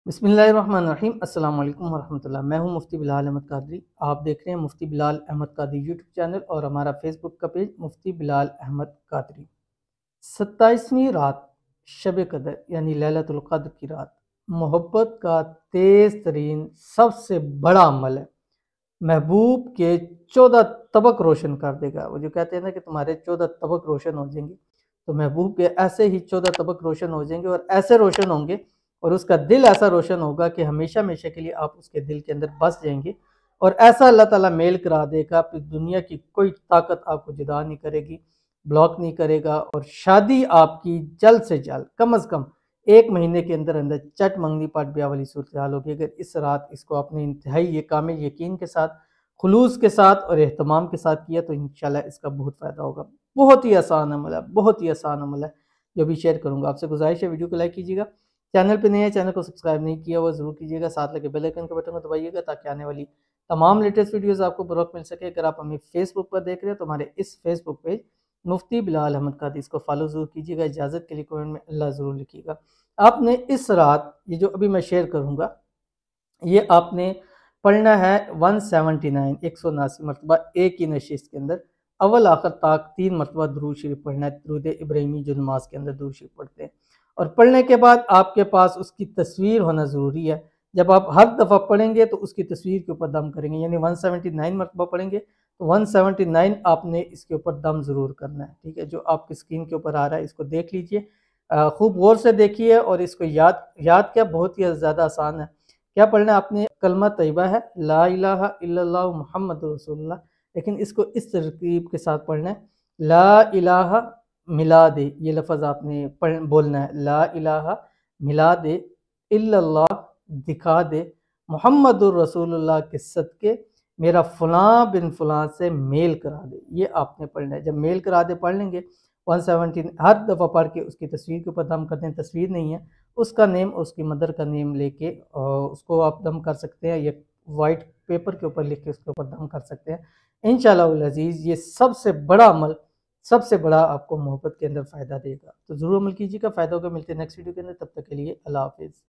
बिस्मिल्लाहिर्रहमानिर्रहीम अस्सलाम वालेकुम वरहमतुल्लाह। मैं हूं मुफ्ती बिलाल अहमद कादरी। आप देख रहे हैं मुफ्ती बिलाल अहमद कादरी यूट्यूब चैनल और हमारा फेसबुक का पेज मुफ्ती बिलाल अहमद कादरी। 27वीं रात शब कदर यानी लैलतुल क़द्र की रात मोहब्बत का तेज़ तरीन सबसे बड़ा अमल है। महबूब के 14 तबक रोशन कर देगा। वो जो कहते हैं ना कि तुम्हारे 14 तबक रोशन हो जाएंगे, तो महबूब के ऐसे ही 14 तबक रोशन हो जाएंगे और ऐसे रोशन होंगे और उसका दिल ऐसा रोशन होगा कि हमेशा हमेशा के लिए आप उसके दिल के अंदर बस जाएंगे। और ऐसा अल्लाह ताला मेल करा देगा, फिर दुनिया की कोई ताकत आपको जुदा नहीं करेगी, ब्लॉक नहीं करेगा। और शादी आपकी जल्द से जल्द कम अज़ कम 1 महीने के अंदर अंदर चट मंगनी पाट ब्याह वाली सूरत हाल होगी। अगर इस रात इसको अपने इंतहाई ये कामिल यकीन के साथ, खुलूस के साथ और एहतमाम के साथ किया तो इंशाल्लाह इसका बहुत फ़ायदा होगा। बहुत ही आसान अमल है, बहुत ही आसान अमल है जो भी शेयर करूँगा। आपसे गुजारिश है वीडियो को लाइक कीजिएगा, चैनल पे नए हैं चैनल को सब्सक्राइब नहीं किया वो ज़रूर कीजिएगा, साथ लगे बेल आइकन के बटन को दबाइएगा ताकि आने वाली तमाम लेटेस्ट वीडियोज़ आपको बर वक्त मिल सके। अगर आप हमें फेसबुक पर देख रहे हैं तो हमारे इस फेसबुक पेज मुफ्ती बिलाल अहमद कादरी इसको फॉलो ज़रूर कीजिएगा। इजाज़त के लिए कमेंट में अल्लाह ज़रूर लिखिएगा। आपने इस रात ये जो अभी मैं शेयर करूँगा ये आपने पढ़ना है 179 179 मरतबा एक ही नशिस्त के अंदर अव्वल आखिर तक 3 मरतबा दुरूद शरीफ पढ़ना है। दुरूद इब्राहिमी जो नमाज के अंदर दुरूद शरीफ पढ़ते हैं, और पढ़ने के बाद आपके पास उसकी तस्वीर होना ज़रूरी है। जब आप हर दफ़ा पढ़ेंगे तो उसकी तस्वीर के ऊपर दम करेंगे, यानी 179 मरतबा पढ़ेंगे तो 179 आपने इसके ऊपर दम ज़रूर करना है। ठीक है, जो आपकी स्क्रीन के ऊपर आ रहा है इसको देख लीजिए, खूब गौर से देखिए और इसको याद याद क्या बहुत ही ज़्यादा आसान है। क्या पढ़ना है आपने? कलमा तैयबा है ला इलाहा इल्लल्लाहु मुहम्मदुर रसूलुल्लाह, लेकिन इसको इस तरकीब के साथ पढ़ना है। ला इलाहा मिला दे, ये लफ्ज़ आपने बोलना है। ला इलाहा मिला दे, इल्लल्लाह दिखा दे, मुहम्मदुर रसूलुल्लाह के सदके मेरा फ़लाँ बिन फ़लाँ से मेल करा दे, ये आपने पढ़ना है। जब मेल करा दे पढ़ लेंगे 117 हर दफ़ा पढ़ के उसकी तस्वीर के ऊपर दम करते हैं। तस्वीर नहीं है, उसका नेम, उसकी मदर का नेम लेके उसको आप दम कर सकते हैं, या वाइट पेपर के ऊपर लिख के उसके ऊपर दम कर सकते हैं। इंशाअल्लाह अज़ीज़ ये सबसे बड़ा अमल, सबसे बड़ा आपको मोहब्बत के अंदर फ़ायदा देगा, तो ज़रूर अमल कीजिएगा। फ़ायदा होगा। मिलते हैं नेक्स्ट वीडियो के अंदर, तब तक के लिए अल्लाह हाफ़िज़।